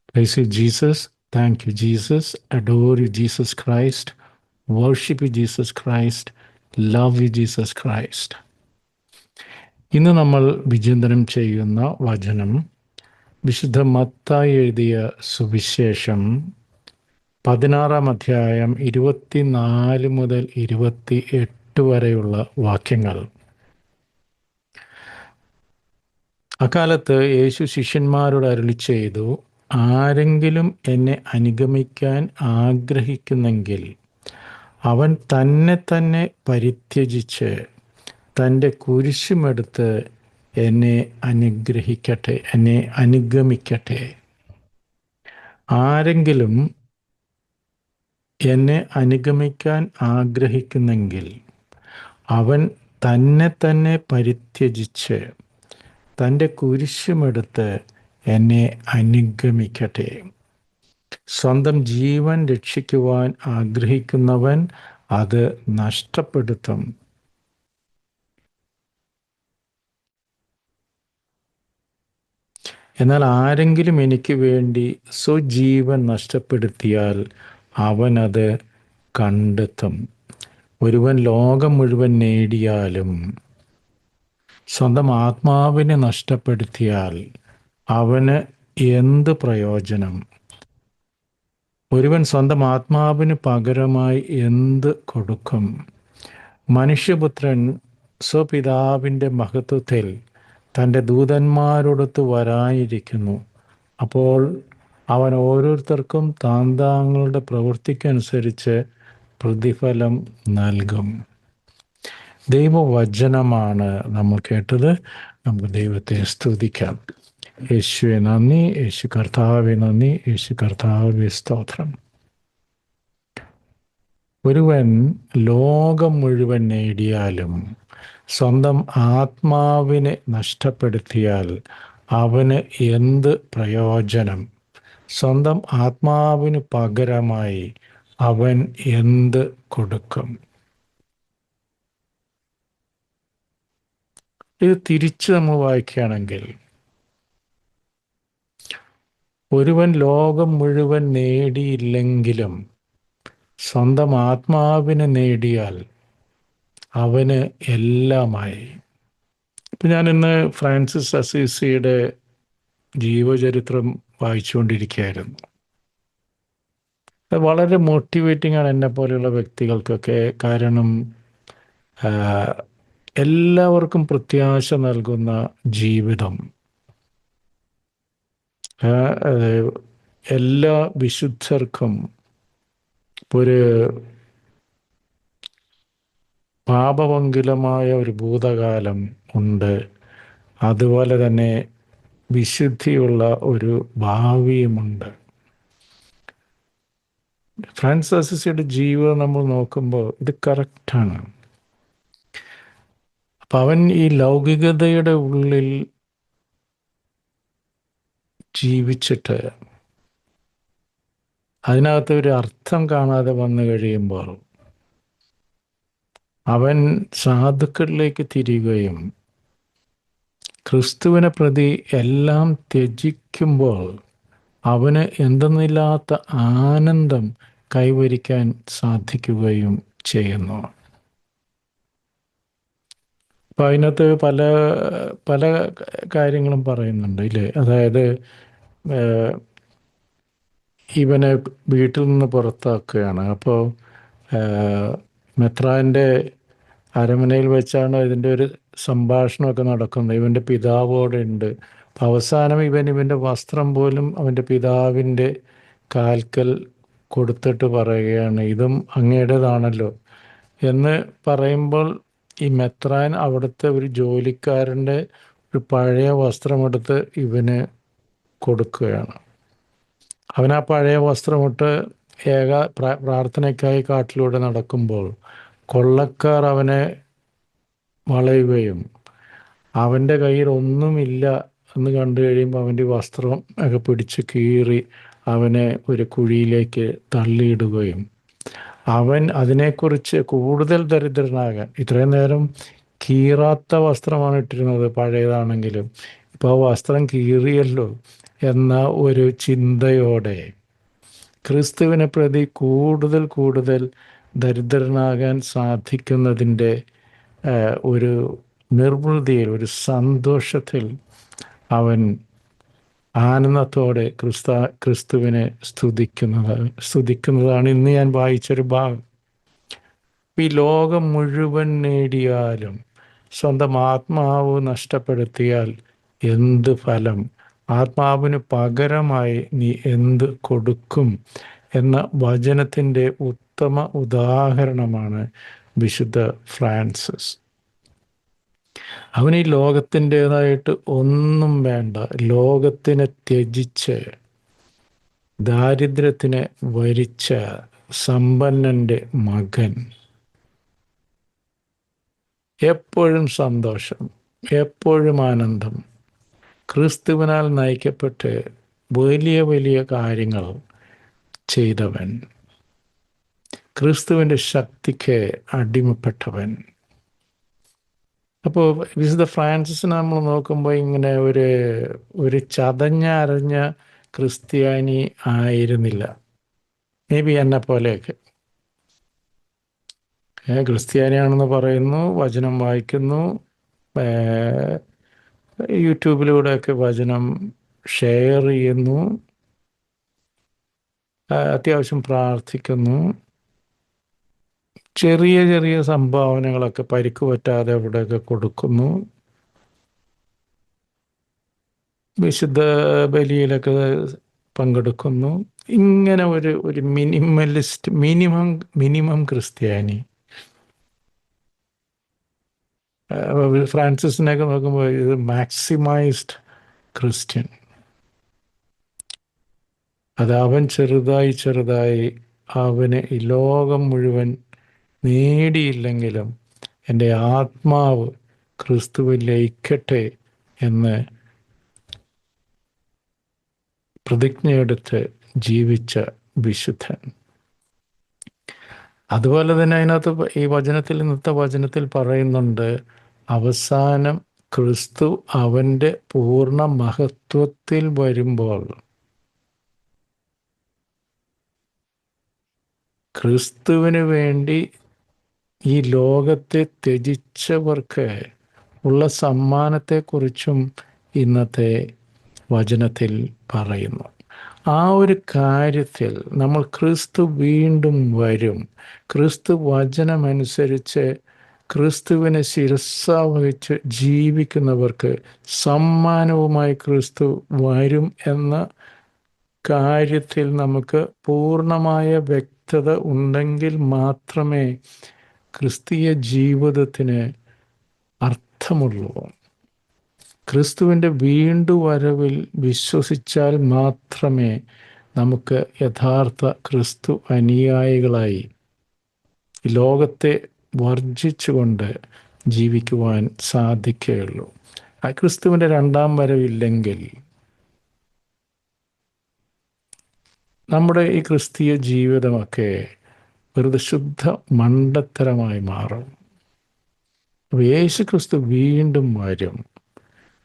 Praise you, Jesus. Thank you, Jesus. Adore you, Jesus Christ. Worship you, Jesus Christ. Love you, Jesus Christ. ഇന്ന് നമ്മൾ വിചിന്തനം ചെയ്യുന്ന വചനം വിശുദ്ധ മത്തായി എഴുതിയ സുവിശേഷം 16 അധ്യായം 24 മുതൽ 28 വരെയുള്ള വാക്യങ്ങൾ. അക്കാലത്ത് യേശു ശിഷ്യന്മാരോട് അരുളിച്ചെയ്തു, ആരെങ്കിലും എന്നെ അനുഗമിക്കാൻ ആഗ്രഹിക്കുന്നെങ്കിൽ അവൻ തന്നെ പരിത്യജിച്ച് തൻ്റെ കുരിശുമെടുത്ത് എന്നെ അനുഗമിക്കട്ടെ. ആരെങ്കിലും എന്നെ അനുഗമിക്കാൻ ആഗ്രഹിക്കുന്നെങ്കിൽ അവൻ തന്നെ പരിത്യജിച്ച് തൻ്റെ കുരിശുമെടുത്ത് എന്നെ അനുഗമിക്കട്ടെ. സ്വന്തം ജീവൻ രക്ഷിക്കുവാൻ ആഗ്രഹിക്കുന്നവൻ അത് നഷ്ടപ്പെടുത്തും. എന്നാൽ ആരെങ്കിലും എനിക്ക് വേണ്ടി സ്വജീവൻ നഷ്ടപ്പെടുത്തിയാൽ അവൻ അത് കണ്ടെത്തും. ഒരുവൻ ലോകം മുഴുവൻ നേടിയാലും സ്വന്തം ആത്മാവിനെ നഷ്ടപ്പെടുത്തിയാൽ അവന് എന്ത് പ്രയോജനം? ഒരുവൻ സ്വന്തം ആത്മാവിന് പകരമായി എന്ത് കൊടുക്കും? മനുഷ്യപുത്രൻ സ്വപിതാവിൻ്റെ മഹത്വത്തിൽ തൻ്റെ ദൂതന്മാരോടൊത്ത് വരാനിരിക്കുന്നു. അപ്പോൾ അവൻ ഓരോരുത്തർക്കും താന്താങ്ങളുടെ പ്രവൃത്തിക്കനുസരിച്ച് പ്രതിഫലം നൽകും. ദൈവവചനമാണ് നമ്മൾ കേട്ടത്. നമുക്ക് ദൈവത്തെ സ്തുതിക്കാം. യേശുവെ നന്ദി, യേശു കർത്താവെ നന്ദി, യേശു കർത്താവെ സ്തോത്രം. ഒരുവൻ ലോകം മുഴുവൻ നേടിയാലും സ്വന്തം ആത്മാവിനെ നഷ്ടപ്പെടുത്തിയാൽ അവന് എന്ത് പ്രയോജനം? സ്വന്തം ആത്മാവിന് പകരമായി അവൻ എന്ത് കൊടുക്കും? ഇത് തിരിച്ച് നമ്മൾ വായിക്കുകയാണെങ്കിൽ, ഒരുവൻ ലോകം മുഴുവൻ നേടിയില്ലെങ്കിലും സ്വന്തം ആത്മാവിനെ നേടിയാൽ അവന് എല്ലാമായി. ഇപ്പം ഞാനിന്ന് ഫ്രാൻസിസ് അസീസിയുടെ ജീവചരിത്രം വായിച്ചുകൊണ്ടിരിക്കുകയായിരുന്നു. അത് വളരെ മോട്ടിവേറ്റിംഗ് ആണ് എന്നെ പോലെയുള്ള വ്യക്തികൾക്കൊക്കെ. കാരണം എല്ലാവർക്കും പ്രത്യാശ നൽകുന്ന ജീവിതം, എല്ലാ വിശുദ്ധർക്കും ഒരു പാപമംഗലമായ ഒരു ഭൂതകാലം ഉണ്ട്. അതുപോലെ തന്നെ വിശുദ്ധിയുള്ള ഒരു ഭാവിയുമുണ്ട്. ഫ്രാൻസിസ് അസീസിയുടെ ജീവിതം നമ്മൾ നോക്കുമ്പോൾ ഇത് കറക്റ്റാണ്. അപ്പം അവൻ ഈ ലൗകികതയുടെ ഉള്ളിൽ ജീവിച്ചിട്ട് അതിനകത്ത് ഒരു അർത്ഥം കാണാതെ വന്നു കഴിയുമ്പോൾ അവൻ സാധുക്കളിലേക്ക് തിരിയുകയും ക്രിസ്തുവിനെ പ്രതി എല്ലാം ത്യജിക്കുമ്പോൾ അവന് എന്തെന്നില്ലാത്ത ആനന്ദം കൈവരിക്കാൻ സാധിക്കുകയും ചെയ്യുന്നു. അപ്പം അതിനകത്ത് പല പല കാര്യങ്ങളും പറയുന്നുണ്ട് ഇല്ലേ. അതായത് ഇവനെ വീട്ടിൽ നിന്ന് പുറത്താക്കുകയാണ്. അപ്പോൾ മെത്രാൻ്റെ അരമനയിൽ വെച്ചാണ് ഇതിൻ്റെ ഒരു സംഭാഷണമൊക്കെ നടക്കുന്നത്. ഇവൻ്റെ പിതാവോടെ ഉണ്ട്. അപ്പം അവസാനം ഇവൻ്റെ വസ്ത്രം പോലും അവൻ്റെ പിതാവിൻ്റെ കാൽക്കൽ കൊടുത്തിട്ട് പറയുകയാണ്, ഇതും അങ്ങയുടേതാണല്ലോ എന്ന് പറയുമ്പോൾ ഈ മെത്രാൻ അവിടുത്തെ ഒരു ജോലിക്കാരൻ്റെ ഒരു പഴയ വസ്ത്രമെടുത്ത് ഇവന് കൊടുക്കുകയാണ്. അവൻ ആ പഴയ വസ്ത്രമിട്ട് പ്രാർത്ഥനയ്ക്കായി കാട്ടിലൂടെ നടക്കുമ്പോൾ കൊള്ളക്കാർ അവനെ വളയുകയും അവൻ്റെ കയ്യിൽ ഒന്നുമില്ല എന്ന് കണ്ടു കഴിയുമ്പോൾ അവൻ്റെ വസ്ത്രം ഒക്കെ പിടിച്ച് കീറി അവനെ ഒരു കുഴിയിലേക്ക് തള്ളിയിടുകയും അവൻ അതിനെക്കുറിച്ച് കൂടുതൽ ദരിദ്രനാകാൻ, ഇത്രയും നേരം കീറാത്ത വസ്ത്രമാണ് ഇട്ടിരുന്നത് പഴയതാണെങ്കിലും, ഇപ്പോൾ ആ വസ്ത്രം കീറിയല്ലോ, എന്ന ഒരു ചിന്തയോടെ ക്രിസ്തുവിനെ പ്രതി കൂടുതൽ കൂടുതൽ ദരിദ്രനാകാൻ സാധിക്കുന്നതിൻ്റെ ഒരു നിർവൃതിയിൽ, ഒരു സന്തോഷത്തിൽ അവൻ ആനന്ദത്തോടെ ക്രിസ്തുവിനെ സ്തുതിക്കുന്നതാണ് ഇന്ന് ഞാൻ വായിച്ചൊരു ഭാഗം. ഈ ലോകം മുഴുവൻ നേടിയാലും സ്വന്തം ആത്മാവ് നഷ്ടപ്പെടുത്തിയാൽ എന്ത് ഫലം? ആത്മാവിന് പകരമായി നീ എന്ത് കൊടുക്കും എന്ന വചനത്തിൻ്റെ ഉത്തമ ഉദാഹരണമാണ് വിശുദ്ധ ഫ്രാൻസിസ്. അവന് ഈ ലോകത്തിൻ്റെതായിട്ട് ഒന്നും വേണ്ട. ലോകത്തിനെ ത്യജിച്ച് ദാരിദ്ര്യത്തിനെ വരിച്ച സമ്പന്നൻ്റെ മകൻ. എപ്പോഴും സന്തോഷം, എപ്പോഴും ആനന്ദം. ക്രിസ്തുവിനാൽ നയിക്കപ്പെട്ട് വലിയ വലിയ കാര്യങ്ങൾ ചെയ്തവൻ, ക്രിസ്തുവിൻ്റെ ശക്തിക്ക് അടിമപ്പെട്ടവൻ. അപ്പോൾ വിശുദ്ധ ഫ്രാൻസിസിനെ നമ്മൾ നോക്കുമ്പോൾ ഇങ്ങനെ ഒരു ചതഞ്ഞരഞ്ഞ ക്രിസ്ത്യാനി ആയിരുന്നില്ല. മേ ബി എന്നെ പോലെയൊക്കെ ക്രിസ്ത്യാനിയാണെന്ന് പറയുന്നു, വചനം വായിക്കുന്നു, യൂട്യൂബിലൂടെയൊക്കെ വചനം ഷെയർ ചെയ്യുന്നു, അത്യാവശ്യം പ്രാർത്ഥിക്കുന്നു, ചെറിയ ചെറിയ സംഭാവനകളൊക്കെ പരിക്ക് പറ്റാതെ അവിടെയൊക്കെ കൊടുക്കുന്നു, വിശുദ്ധ ബലിയിലൊക്കെ പങ്കെടുക്കുന്നു. ഇങ്ങനെ ഒരു മിനിമലിസ്റ്റ്, മിനിമം ക്രിസ്ത്യാനി. ഫ്രാൻസിസിനെയൊക്കെ നോക്കുമ്പോൾ ഇത് മാക്സിമൈസ്ഡ് ക്രിസ്ത്യൻ. അത് അവൻ ചെറുതായി അവന് ഈ ലോകം മുഴുവൻ നേടിയില്ലെങ്കിലും എൻ്റെ ആത്മാവ് ക്രിസ്തുവിൽ ലയിക്കട്ടെ എന്ന് പ്രതിജ്ഞയെടുത്ത് ജീവിച്ച വിശുദ്ധൻ. അതുപോലെ തന്നെ അതിനകത്ത് ഈ വചനത്തിൽ, ഇന്നത്തെ വചനത്തിൽ പറയുന്നുണ്ട്, അവസാനം ക്രിസ്തു അവൻ്റെ പൂർണ്ണ മഹത്വത്തിൽ വരുമ്പോൾ ക്രിസ്തുവിന് വേണ്ടി ഈ ലോകത്തെ ത്യജിച്ചവർക്ക് ഉള്ള സമ്മാനത്തെക്കുറിച്ചും ഇന്നത്തെ വചനത്തിൽ പറയുന്നു. ആ ഒരു കാര്യത്തിൽ നമ്മൾ ക്രിസ്തു വീണ്ടും വരും, ക്രിസ്തു വചനമനുസരിച്ച് ക്രിസ്തുവിനെ ശിരസ്സാവഹിച്ച് ജീവിക്കുന്നവർക്ക് സമ്മാനവുമായി ക്രിസ്തു വരും എന്ന കാര്യത്തിൽ നമുക്ക് പൂർണ്ണമായ വ്യക്തത ഉണ്ടെങ്കിൽ മാത്രമേ ക്രിസ്തീയ ജീവിതത്തിന് അർത്ഥമുള്ളൂ. ക്രിസ്തുവിൻ്റെ വീണ്ടുവരവിൽ വിശ്വസിച്ചാൽ മാത്രമേ നമുക്ക് യഥാർത്ഥ ക്രിസ്തു അനുയായികളായി ലോകത്തെ വർജിച്ചുകൊണ്ട് ജീവിക്കുവാൻ സാധിക്കുകയുള്ളൂ. ആ ക്രിസ്തുവിൻ്റെ രണ്ടാം വരവില്ലെങ്കിൽ നമ്മുടെ ഈ ക്രിസ്തീയ ജീവിതമൊക്കെ വെറുതെ ശുദ്ധ മണ്ടത്തരമായി മാറും. യേശു ക്രിസ്തു വീണ്ടും വരും.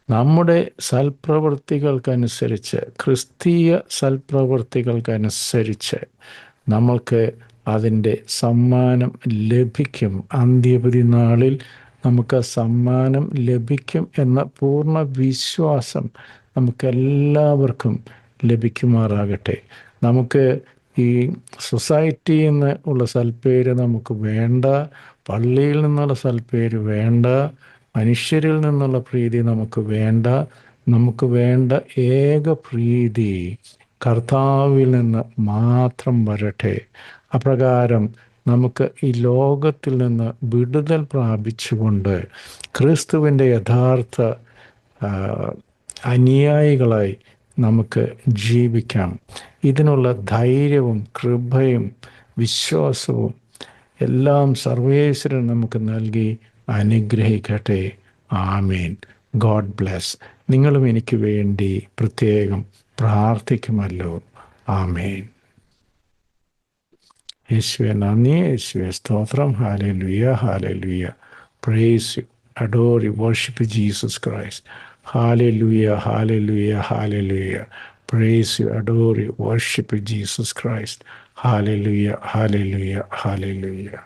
നമ്മുടെ സൽപ്രവൃത്തികൾക്കനുസരിച്ച്, ക്രിസ്തീയ സൽപ്രവൃത്തികൾക്കനുസരിച്ച് നമ്മൾക്ക് അതിൻ്റെ സമ്മാനം ലഭിക്കും. അന്ത്യവിധി നാളിൽ നമുക്ക് സമ്മാനം ലഭിക്കും എന്ന പൂർണ്ണ വിശ്വാസം നമുക്കെല്ലാവർക്കും ലഭിക്കുമാറാകട്ടെ. നമുക്ക് ഈ സൊസൈറ്റിയിൽ നിന്ന് ഉള്ള സൽപ്പേര് നമുക്ക് വേണ്ട, പള്ളിയിൽ നിന്നുള്ള സൽപ്പേര് വേണ്ട, മനുഷ്യരിൽ നിന്നുള്ള പ്രീതി നമുക്ക് വേണ്ട. നമുക്ക് വേണ്ട ഏക പ്രീതി കർത്താവിൽ നിന്ന് മാത്രം വരട്ടെ. അപ്രകാരം നമുക്ക് ഈ ലോകത്തിൽ നിന്ന് വിടുതൽ പ്രാപിച്ചുകൊണ്ട് ക്രിസ്തുവിൻ്റെ യഥാർത്ഥ അനുയായികളായി നമുക്ക് ജീവിക്കാം. ഇതിനുള്ള ധൈര്യവും കൃപയും വിശ്വാസവും എല്ലാം സർവേശ്വരൻ നമുക്ക് നൽകി അനുഗ്രഹിക്കട്ടെ. ആമേൻ. God bless. നിങ്ങളും എനിക്ക് വേണ്ടി പ്രത്യേകം പ്രാർത്ഥിക്കുമല്ലോ. ആമേൻ. യേശുവേ നന്ദി, യേശുവേ സ്തോത്രം. Hallelujah, hallelujah. Praise you, adore you, worship Jesus Christ. Hallelujah, hallelujah, hallelujah. Praise you, adore you, worship you, Jesus Christ. Hallelujah, hallelujah, hallelujah.